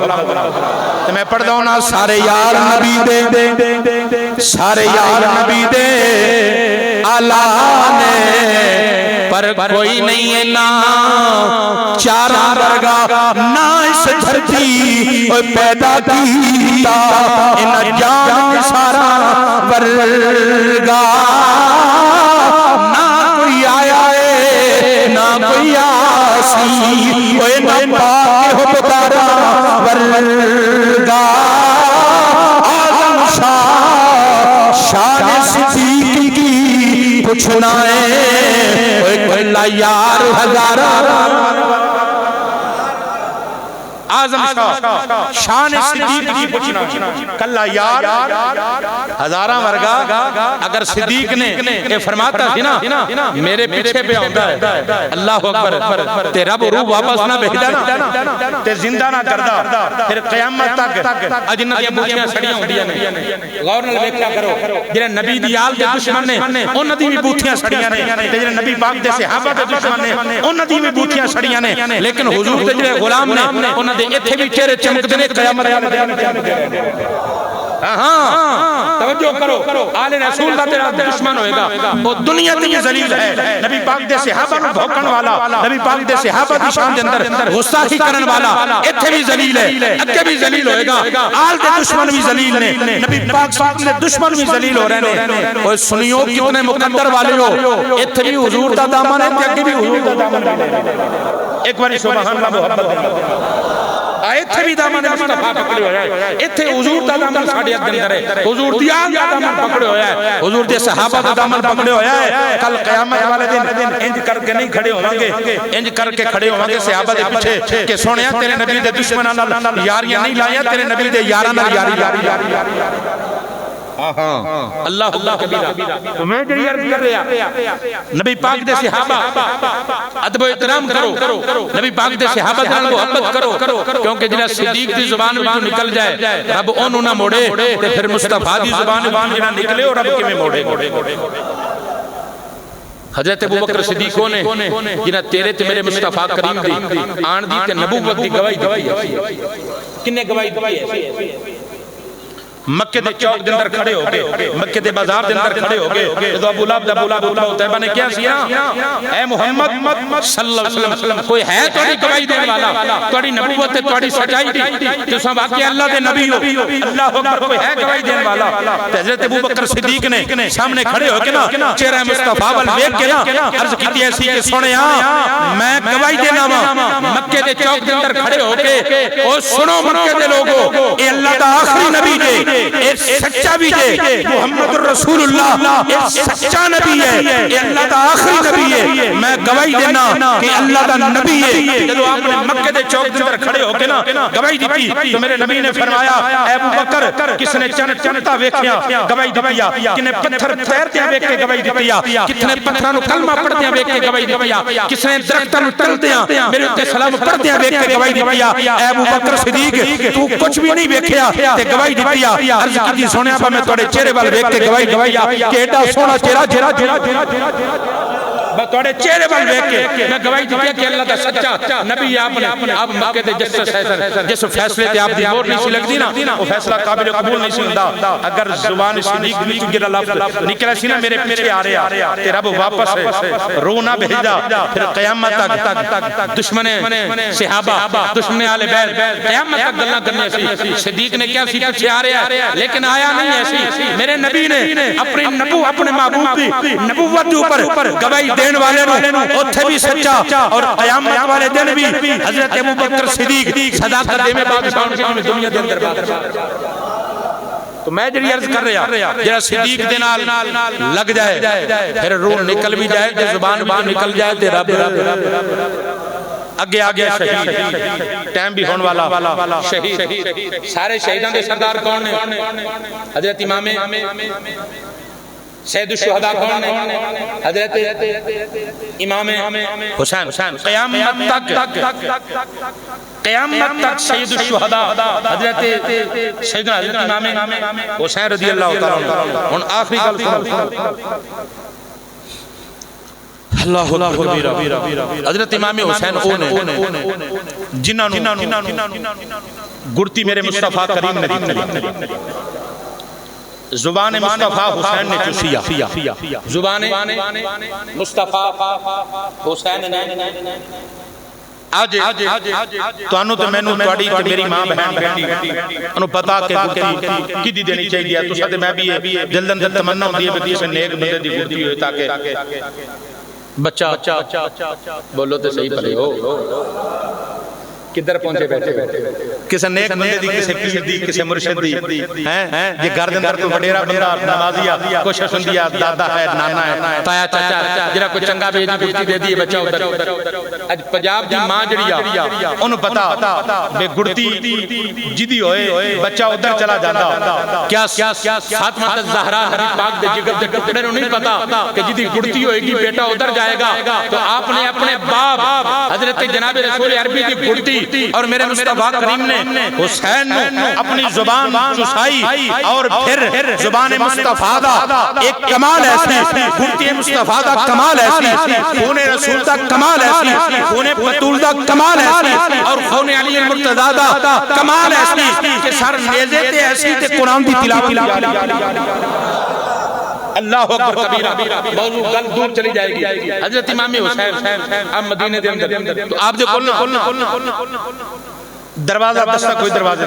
میں پڑھ دوں نا سارے یار نبی دے سارے یار نبی دے آلہ نے پر کوئی نہیں ہے نا چارہ ورگا نا اس دھرتی پیدا کیتا ان جان سارا ورگا نہ کوئی آیا ہے نہ کوئی آسی کوئی نہ پاک حبدارا ورگا آدم شاہ شان صدیق کی پوچھنا ہے کلا یار ہزارہ آزم شاہ شان صدیق کی پوچھنا کلا یار ہزارہ ورگا. اگر صدیق نے یہ فرماتا تھی نا میرے پیچھے پہ ہوتا ہے اللہ اکبر تے رب روح واپس نہ بھیجدا نا تے زندہ نہ کردا پھر قیامت تک اجنت دی بوٹیاں سڑیاں ہوندیاں نے. غور نال ویکھیا کرو جڑے نبی دی آل دے دشمن نے انہاں دی بھی بوٹیاں سڑیاں نے تے جڑے نبی پاک دے صحابہ دے دشمن نے انہاں دی بھی بوٹیاں سڑیاں نے. لیکن حضور دے جڑے غلام نے انہاں دے ایتھے بھی چہرے چمکدے نے قیامت ہاں توجہ کرو آل رسول دا تیرا دشمن ہوئے گا وہ دنیا دی ذلیل ہے. نبی پاک دے صحابہ کو بھوکن والا نبی پاک دے صحابہ دی شان دے اندر غصاخی کرن والا ایتھے بھی ذلیل ہے اگے بھی ذلیل ہوئے گا. آل دے دشمن بھی ذلیل نے نبی پاک صاحب دے دشمن بھی ذلیل ہو رہے ہیں. اوے سنیو کتنے مقدر والے ہو ایتھے بھی حضور دا دامن ہے تے اگے بھی حضور دا دامن ہے. ایک بار سبحان اللہ محبت ایتھے بھی دامن مصطفیٰ پکڑے ہویا ہے ایتھے حضور دا دامن ساڑے اندر ہے حضور دی آل دا دامن پکڑے ہویا ہے حضور دے صحابہ دا دامن پکڑے ہویا ہے. کل قیامت والے دن انج کر کے نہیں کھڑے ہوئیں گے انج کر کے کھڑے ہوئیں گے صحابہ دے پیچھے کہ سونیا تیرے نبی دے دشمناں نال یاریاں نہیں لائیاں تیرے نبی دے یاراں نال یاری اللہ اللہ کبیرہ. تو میں جڑی عرض کر رہا نبی پاک دے صحابہ ادب و احترام کرو نبی پاک دے صحابہ نال محبت کرو کیونکہ جڑا صدیق دی زبان وچوں نکل جائے رب اونوں نہ موڑے تے پھر مصطفیٰ دی زبان وچوں جڑا نکلے او رب کیویں موڑے. حضرت ابوبکر صدیق نے جنہاں تیرے تے میرے مصطفیٰ کریم دی آن دی تے نبوت دی گواہی دتی ہے. کنے گواہی دتی ہے؟ مکہ دے چوک دے اندر کھڑے ہو گئے مکہ دے بازار دے اندر کھڑے ہو گئے تو ابو لہب طیبہ نے کیا کیا اے محمد صلی اللہ علیہ وسلم کوئی ہے تہاڈی گواہی دینے والا تہاڈی نبوت تے تہاڈی سچائی دی تساں واقعی اللہ دے نبی ہو اللہ اکبر کوئی ہے گواہی دینے والا. حضرت ابوبکر صدیق نے سامنے کھڑے ہو کے نا چہرہ مصطفیٰ ول ویکھ کے نا عرض کیتی ایسی کہ سنیا میں گواہی دینا وا مکہ دے چوک دے اندر کھڑے ہو کے او سنو مکہ دے لوگو اے اللہ دا آخری نبی ہے ایک سچا بھی ہے محمد الرسول اللہ ایک سچا نبی ہے یہ اللہ دا آخری نبی ہے. میں گواہی دینا کہ اللہ دا نبی ہے. جب آپ نے مکہ دے چوک دے اندر کھڑے ہو کے نا گواہی دی تو میرے نبی نے فرمایا اے ابو بکر کس نے چنتا ویکھیا گواہی دتیا کنے پتھر پھیرتے ویکھ کے گواہی دتیا کتنے پتھراں نو کلمہ پڑھدے ویکھ کے گواہی دتیا کس نے درختاں نو ٹلدے میرے تے سلام پڑھدے ویکھ کے گواہی دتیا. اے ابو بکر صدیق تو کچھ بھی نہیں ویکھیا تے گواہی دتیا. عرض کی سونے پا میں توڑے چہرے وال ویکھ کے گواہی دتیا کہ ایڈا سونا چہرہ میں توڑے چہرے وال ویکھ کے میں گواہی دتیا کہ اللہ دا سچا نبی آپ نے آپ مکے دے جس فیصلے تے آپ دی مہر نہیں سی لگدی نا وہ فیصلہ قابل قبول نہیں سی ہوندا. اگر زبان صدیق وچ گرا لفظ نکلا سی نا میرے پیچھے آ رہا تے رب واپس روح نہ بھیجدا پھر قیامت تک دشمن صحابہ دشمن اہل بیت قیامت تک گلاں کرنی سی. صدیق نے کیا سی پیچھے آ رہا ہے لیکن آیا نہیں ایسی. میرے نبی نے اپنے محبوب کی نبوت کے اوپر گواہی دین والے نو اوتھے بھی سچا اور قیامت والے دن بھی حضرت ابوبکر صدیق صداقت دے میں بادشاہ نے دنیا دے اندر تو میں جڑی عرض کر رہا جڑا صدیق دے نال لگ جائے پھر روح نکل بھی جائے تے زبان باہر نکل جائے تے رب اگے آگے شہید ٹائم بھی ہون والا شہید سارے شہیدان دے سردار کون نے حضرت امام سید الشہداء کون نے حضرت امام حسین قیامت تک سید الشہداء حضرت سیدنا حضرت امام حسین رضی اللہ تعالیٰ عنہ. ان آخری گل سنو اللہ کبیرہ حضرت امام حسین او نے جنہاں نو گڑتی میرے مصطفیٰ کریم نے دی زبان مصطفیٰ حسین نے چوسیا زبان مصطفیٰ حسین نے آج تو انہوں تو مینوں توڑی کہ میری ماں بہن بیٹی انہوں پتا کہ گڑتی کی دی دینی چاہیے تو ساتھ میں بھی جلدن دل تمنا ہوں دیئے بھی کسی نیک بندے دی گڑتی ہوئے تاکہ بچہ بولو تے صحیح پڑے ہو کدھر پہنچے بیٹھے کسی نیک بندے دی کسی پیر دی کسی مرشد دی یہ گردن در کو وڈیرا بندہ نوازیا کوشش سندیا دادا ہے نانا ہے تایا چاچا جرا کوئی چنگا بھی گڑتی دے دی بچہ ادھر اج پنجاب دی ماں جڑیا انہوں پتا بے گڑتی جدی ہوئے بچہ ادھر چلا جاندہ کیا فاطمہ الزہرا حبیب پاک دے جگر دے ٹکڑے نو نہیں پتا کہ جدی گڑتی ہوئے گی بیٹا ادھر جائے گا تو آپ نے اپنے باپ حضرت جناب رسول عربی کی گڑتی اور میرے مصطفیٰ کریم نے حسین نے اپنی زبان چسائی اور پھر زبان مصطفیٰ دا ایک کمال ایسی گڑتی مصطفیٰ دا کمال ایسی خون رسول دا کمال ایسی خون بطول دا کمال ایسی اور خون علی المرتضیٰ دا کمال ایسی کہ سر نیزے تے ایسی تے قرآن دی تلاوت اللہ اکبر کبیرہ موضوع گل دور چلی جائے گی حضرت امام حسین اب مدینے دے اندر تو آپ جو کھولنا دروازہ دستہ کوئی دروازے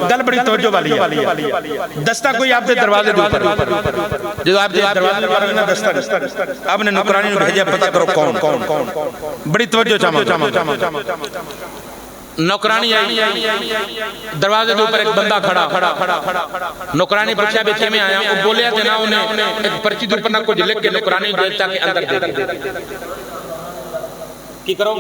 گل بڑی توجہ والی ہے دستہ کوئی آپ دے دروازے دے اوپر جو آپ دے دروازے پر دستہ آپ نے نکرانی نے بھیجا پتہ کرو کون بڑی توجہ چاہما نوکرانی آئی دروازے دے اوپر ایک بندہ کھڑا نوکرانی پرچہ بیچے میں آیا وہ بولیا دینا انہیں ایک پرچی دے اوپر نہ کچھ لکھ کے نوکرانی دیتا کہ اندر دے کی کرو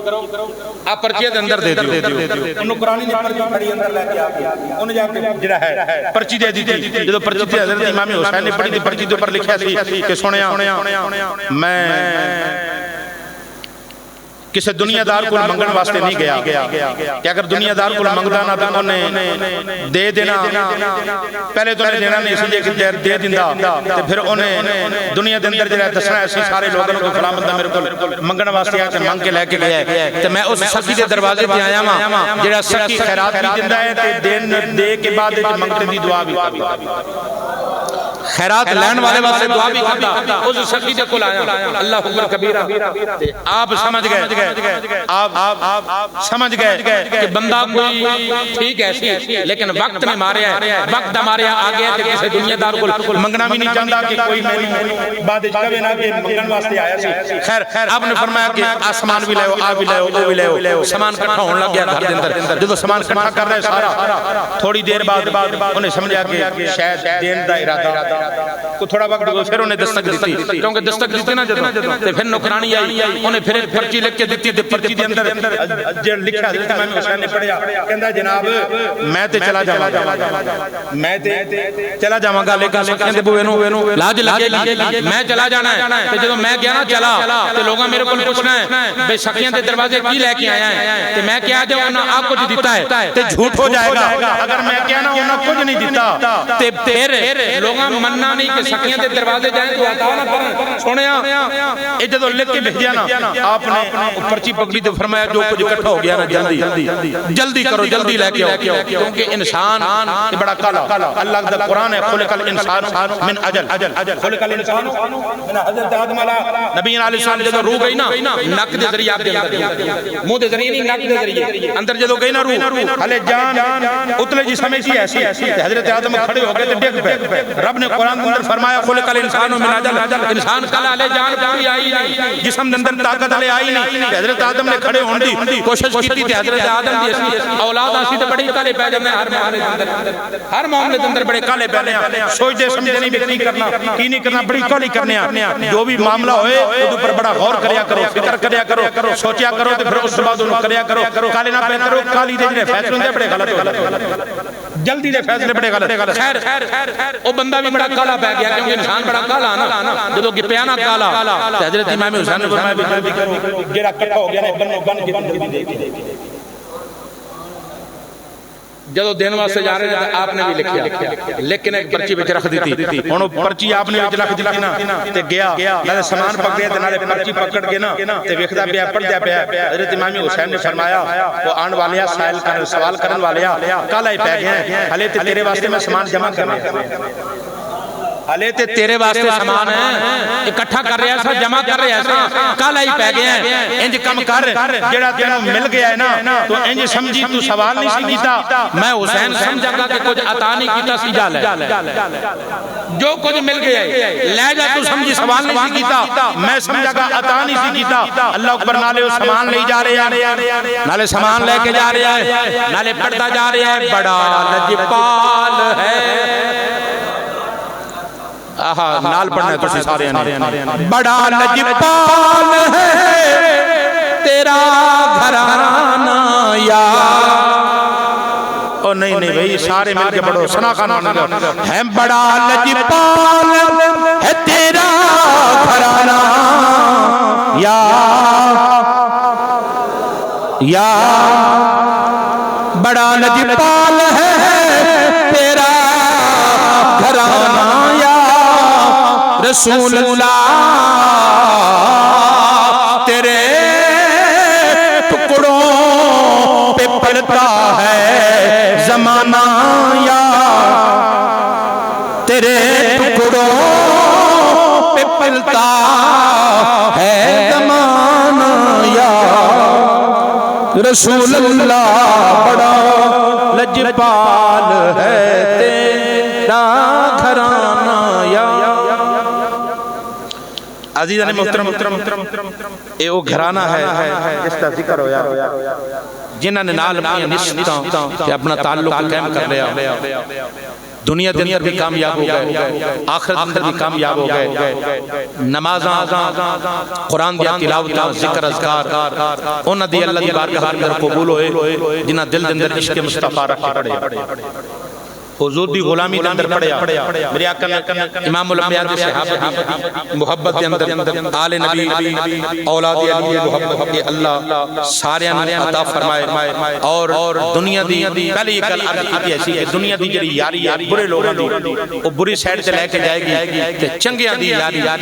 آپ پرچی دے اندر دے دیو نوکرانی نے پرچی پڑھی اندر لے کے آگیا انہیں جا کے جڑا ہے پرچی دے دی تھی جو پرچی دے حضرت امام حسین نے پڑھی تھی پرچی دے اوپر لکھا تھی کہ سنیا میں کسی دنیا دار کو منگن واسطے نہیں گیا کہ اگر دنیا دار کو منگدا نہ تو انہیں دے دینا پہلے تو انہیں دینا نہیں اسی لئے کہ دے دینا پھر انہیں دنیا دے اندر جڑا دسنا ایسی سارے لوگوں کو فلاں بندہ میرے کو منگن واسطے آیا کہ منگ کے لے کے گیا تو میں اس سکی دے دروازے پہ آیا ماں جڑا سکی خیرات بھی دیندہ ہے دے کے بعد منگتے دی دعا بھی خیرات لین والے واسطے دعا بھی کرتا اس سکی دے کل آیا اللہ اکبر کبیرہ آپ سمجھ گئے آپ سمجھ گئے کہ بندہ کوئی ٹھیک ہے لیکن وقت میں مارے ہے وقت مارے آگے ہے کہ کسی دنیا دار کو منگنا بھی نہیں چاہتا کہ کوئی میری بات کبھی نہ کہ منگن واسطے آیا سی خیر آپ نے فرمایا کہ آسمان بھی لے ہو آ بھی لے ہو وہ بھی لے ہو سامان کٹھا ہونے لگ گیا گھر دے اندر جب سامان کٹھا کر رہے سارا تھوڑی دیر بعد انہیں سمجھا کہ شاید دین دا ارادہ کو تھوڑا وقت پھر انہیں دستک دیتی کیونکہ دستک دیتی نا جدو پھر نوکرانی آئی انہیں پھر پرچی لکھ کے دیتی پرچی دے اندر جو لکھا حضرت امام حسین نے پڑھیا کہندا جناب میں تے چلا جاواں گا میں تے چلا جاواں گا لیکن کہندے بوے نو لاج لگے گی میں چلا جانا ہے تے جدوں میں گیا نا چلا تے لوگاں میرے کول پوچھنا ہے بے شکیاں دے دروازے کی لے کے آیا ہے تے میں کہا جو انہاں آپ کچھ دیتا ہے تے جھوٹ ہو جائے گا اگر میں کہا نا انہاں کچھ نہیں دیتا تے پھر لوگاں مننا نہیں کہ سکیاں دے دروازے جائیں تو عطا نہ کریں سنیا اے جدوں لکھ کے بھیجیا نا آپ نے پرچی پکڑی تو فرمایا جو کچھ اکٹھا ہو گیا نا جلدی کرو جلدی لے کے آؤ کیونکہ انسان بڑا کالا اللہ دا قرآن ہے خلق الانسان من اجل خلق الانسان من حضرت آدم علیہ نبی علیہ السلام جدوں روح گئی نا نک دے ذریعے آپ دے اندر منہ دے ذریعے نہیں نک دے ذریعے اندر جدوں گئی نا روح ہلے جان اتلے جی سمجھ کی ایسی حضرت آدم کھڑے ہو گئے تے ڈگ پے رب نے قرآن کے اندر فرمایا خلق الانسان من اجل انسان کلا لے جان پوری آئی نہیں جسم دے اندر طاقت لے آئی نہیں حضرت آدم نے کھڑے ہون دی کوشش کی تھی حضرت آدم دی اولاد اسی تے بڑی کالے پے جاندے ہر معاملے دے اندر بڑے کالے پے نے سوچ دے سمجھ نہیں کی کرنا کی نہیں کرنا بڑی کالی کرنے جو بھی معاملہ ہوئے اودے اوپر بڑا غور کریا کرو فکر کریا کرو سوچیا کرو تے پھر اس بعد انہوں کریا کرو کالے نہ پے کرو کالی دے جڑے فیصلے ہوندے بڑے غلط ہوندے جلدی دے فیصلے بڑے غلط خیر او بندہ بھی بڑا کالا پے گیا کیونکہ انسان بڑا کالا نا جدوں گپیا نا کالا حضرت امام حسین نے فرمایا جلدی کرو جڑا کٹھا ہو گیا نا بنو گن کے اندر بھی دے جدو دین واسطے جا رہے ہیں آپ نے بھی لکھیا لیکن ایک پرچی بچ رکھ دیتی ہونو پرچی آپ نے بچ رکھ دیتی نا تے گیا نالے سامان پکڑے تے نالے پرچی پکڑ کے نا تے ویکھدا پیا پڑھدا پیا حضرت امام حسین نے فرمایا وہ آن والیا سائل کرن سوال کرن والیا کل آئی پہ گئے ہلے تے تیرے واسطے میں سامان جمع کر رہا ہلے تے تیرے واسطے سامان ہے اکٹھا کر رہا سا جمع کر رہا سا کل آئی پہ گئے ہیں انج کم کر جڑا تینوں مل گیا ہے نا تو انج سمجھی تو سوال نہیں سی کیتا میں حسین سمجھا گا کہ کچھ عطا نہیں کیتا سی جا لے جو کچھ مل گیا ہے لے جا تو سمجھی سوال نہیں سی کیتا میں سمجھا گا عطا نہیں سی کیتا اللہ اکبر نالے وہ سامان لے جا رہے ہیں نالے سامان لے کے جا رہے ہیں نالے پڑھتا جا رہے ہیں بڑا لجپال ہے نال پڑھنا ہے تو سارے ہیں بڑا لجپال ہے تیرا گھرانہ یا او نہیں بھئی سارے مل کے پڑھو سنا کھانا ہے بڑا لجپال ہے تیرا گھرانہ یا بڑا لجپال ہے تیرا گھرانہ رسول اللہ تیرے ٹکڑوں پہ پلتا ہے زمانہ یا تیرے ٹکڑوں پہ پلتا ہے زمانہ یا رسول اللہ بڑا لجپال ہے تیرا گھرانہ یا عزیزان محترم اے او گھرانہ ہے جس کا ذکر ہو یا جنہاں نے نال اپنی نشتاں کہ اپنا تعلق قائم کر لیا دنیا دنیا بھی کامیاب ہو گئے آخرت اندر بھی کامیاب ہو گئے نمازاں قرآن دیا تلاوتاں ذکر اذکار انہاں دی اللہ دی بارگاہ اندر قبول ہوئے جنہاں دل اندر عشق مصطفیٰ رکھ پڑے حضور دی غلامی دے اندر پڑھیا میرے آقا نے امام الانبیاء دے صحابہ محبت دے اندر آل نبی اولاد علی محبت کے اللہ سارے عطا فرمائے اور دنیا دی پہلی گل عرض کی ایسی کہ دنیا دی جڑی یاری برے لوگاں دی وہ بری سائیڈ تے لے کے جائے گی تے چنگیاں دی یاری